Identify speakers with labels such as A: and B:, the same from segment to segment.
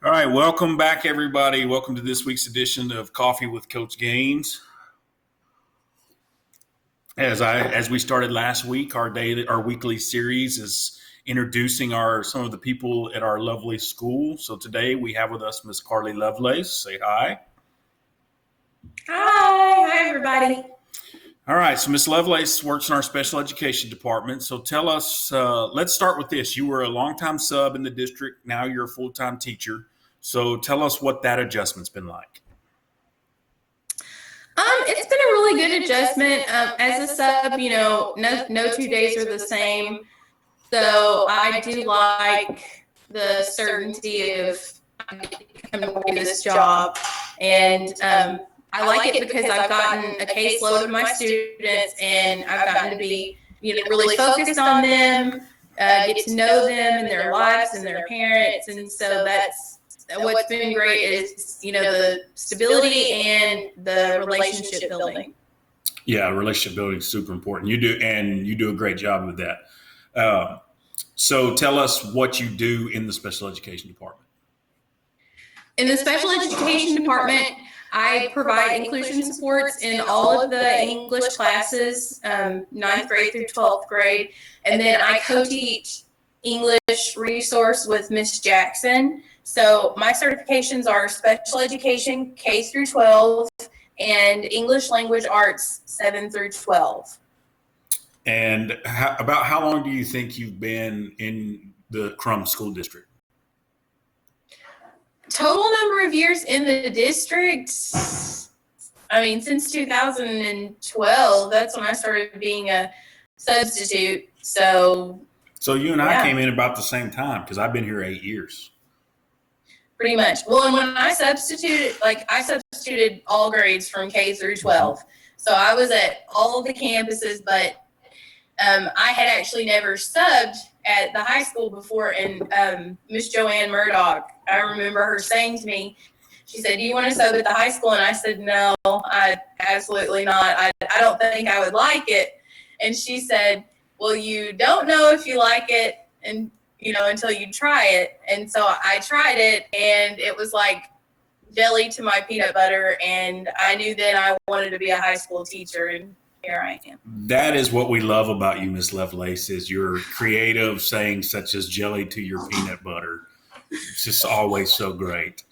A: All right, welcome back, everybody. Welcome to this week's edition of Coffee with Coach Gaines. As we started last week, our weekly series is introducing some of the people at our lovely school. So today we have with us Miss Carly Lovelace. Say hi.
B: Hi, everybody.
A: All right, so Miss Lovelace works in our special education department. So tell us, let's start with this. You were a longtime sub in the district. Now you're a full-time teacher. So tell us what that adjustment's been like.
B: It's been a really good adjustment. As a sub, no 2 days are the same. So I do like the certainty of coming to this job. And I like it because I've gotten a caseload of my students and I've gotten to be really focused on them, get to know them and their lives and their parents. And so what's been great is, the stability and the relationship building.
A: Yeah, relationship building is super important. You do a great job with that. So tell us what you do in the special education department.
B: In the special education department, I provide inclusion supports in all of the English classes, 9th grade through 12th grade. And then I co-teach English resource with Miss Jackson. So my certifications are special education K through 12 and English language arts 7 through 12.
A: And about how long do you think you've been in the Crum School District?
B: Total number of years in the district, since 2012, that's when I started being a substitute. So
A: you and I came in about the same time because I've been here 8 years.
B: Pretty much. Well, and when I substituted all grades from K through 12. So I was at all of the campuses, but I had actually never subbed at the high school before. And Miss Joanne Murdoch, I remember her saying to me, she said, "Do you want to sub at the high school?" And I said, "No, I absolutely not. I don't think I would like it." And she said, "Well, you don't know if you like it and until you try it." And so I tried it and it was like jelly to my peanut butter. And I knew then I wanted to be a high school teacher, and here I am.
A: That is what we love about you, Miss Lovelace, is your creative sayings such as jelly to your peanut butter. It's just always so great.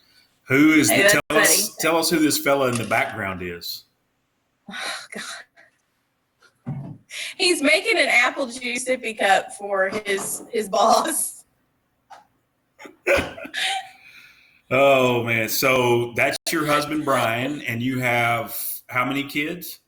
A: Tell us who this fella in the background is.
B: Oh, God. He's making an apple juice sippy cup for his boss.
A: Oh, man. So that's your husband, Brian, and you have how many kids?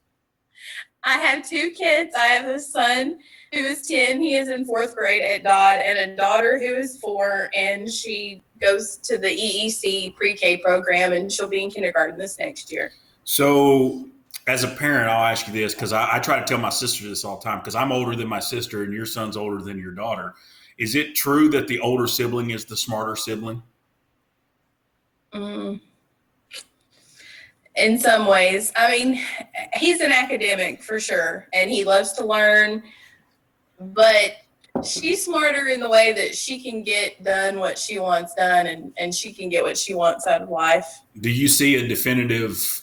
B: I have 2 kids. I have a son who is 10. He is in 4th grade at Dodd, and a daughter who is 4, and she goes to the EEC pre-K program, and she'll be in kindergarten this next year.
A: So as a parent, I'll ask you this because I try to tell my sister this all the time because I'm older than my sister and your son's older than your daughter. Is it true that the older sibling is the smarter sibling?
B: In some ways. He's an academic for sure, and he loves to learn, but she's smarter in the way that she can get done what she wants done, and she can get what she wants out of life.
A: Do you see a definitive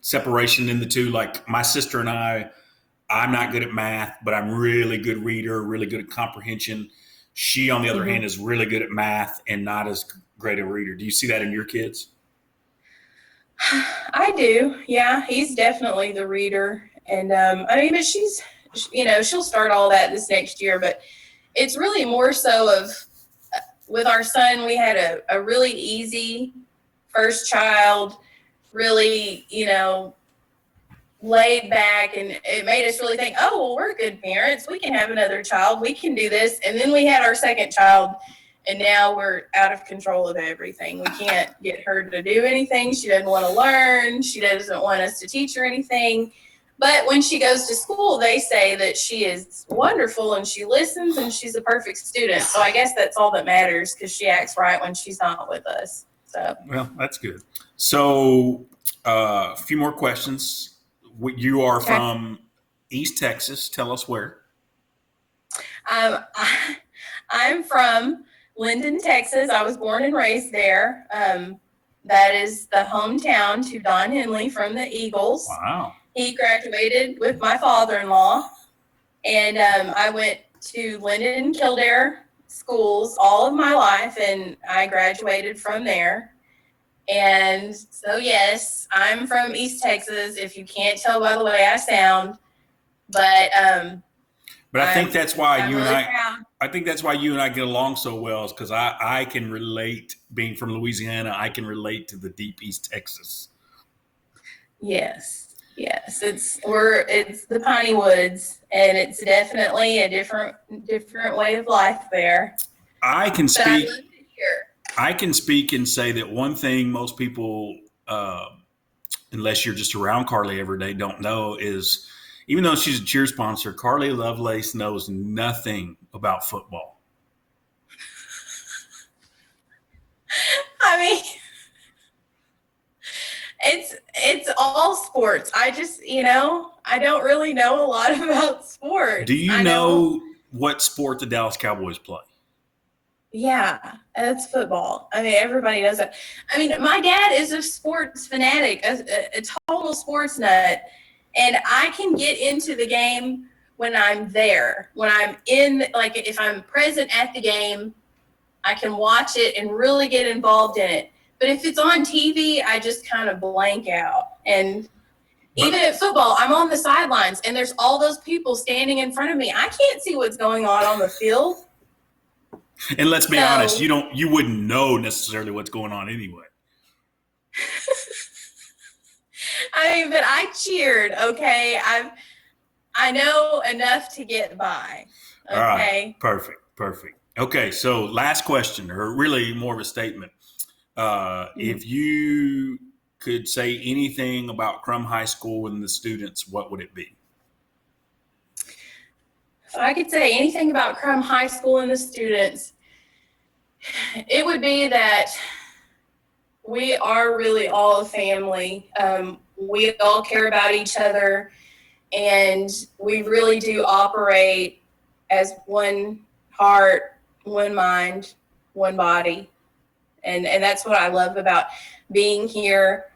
A: separation in the two? Like my sister and I'm not good at math, but I'm really good reader, really good at comprehension. She, on the other hand, is really good at math and not as great a reader. Do you see that in your kids?
B: I do. Yeah, he's definitely the reader. And but she'll start all that this next year, but it's really more so of with our son, we had a really easy first child, really, laid back, and it made us really think, oh, well, we're good parents. We can have another child. We can do this. And then we had our second child, and now we're out of control of everything. We can't get her to do anything. She doesn't want to learn. She doesn't want us to teach her anything. But when she goes to school, they say that she is wonderful and she listens and she's a perfect student. So I guess that's all that matters because she acts right when she's not with us. So
A: well, that's good. So a few more questions. You are from East Texas. Tell us where.
B: I'm from Linden, Texas. I was born and raised there. That is the hometown to Don Henley from the Eagles.
A: Wow.
B: He graduated with my father-in-law, and I went to Linden and Kildare schools all of my life, and I graduated from there. And so, yes, I'm from East Texas, if you can't tell by the way I sound. But
A: I think that's why
B: I'm
A: you
B: really
A: and I.
B: proud.
A: I think that's why you and I get along so well, is because I can relate. Being from Louisiana, I can relate to the deep East Texas.
B: Yes, it's the piney woods, and it's definitely a different way of life there.
A: I can
B: But I
A: speak.
B: lived it here.
A: I can speak and say that one thing most people, unless you're just around Carly every day, don't know is, even though she's a cheer sponsor, Carly Lovelace knows nothing about football.
B: I mean, it's all sports. I just, I don't really know a lot about sports.
A: Do you know what sport the Dallas Cowboys play?
B: Yeah, it's football. I mean, everybody knows that. I mean, my dad is a sports fanatic, a total sports nut, and I can get into the game when I'm there. When I'm in, like, if I'm present at the game, I can watch it and really get involved in it. But if it's on TV, I just kind of blank out. And even at football, I'm on the sidelines, and there's all those people standing in front of me. I can't see what's going on the field.
A: And let's be honest, you wouldn't know necessarily what's going on anyway.
B: I mean, but I cheered, okay? I know enough to get by. Okay.
A: All right. Perfect. Okay, so last question, or really more of a statement. If you could say anything about Crum High School and the students, what would it be?
B: If I could say anything about Crum High School and the students, it would be that we are really all a family. We all care about each other, and we really do operate as one heart, one mind, one body. And that's what I love about being here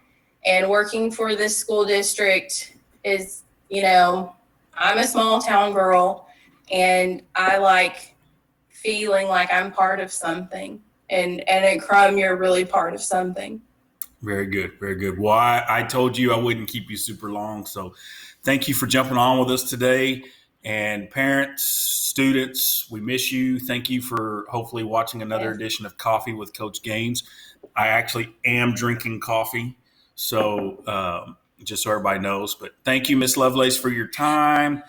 B: and working for this school district is, I'm a small town girl, and I like feeling like I'm part of something. And at Crum, you're really part of something.
A: Very good. Well, I told you I wouldn't keep you super long, so thank you for jumping on with us today. And parents, students, we miss you. Thank you for hopefully watching another edition of Coffee with Coach Gaines. I actually am drinking coffee, so just so everybody knows. But thank you, Miss Lovelace, for your time.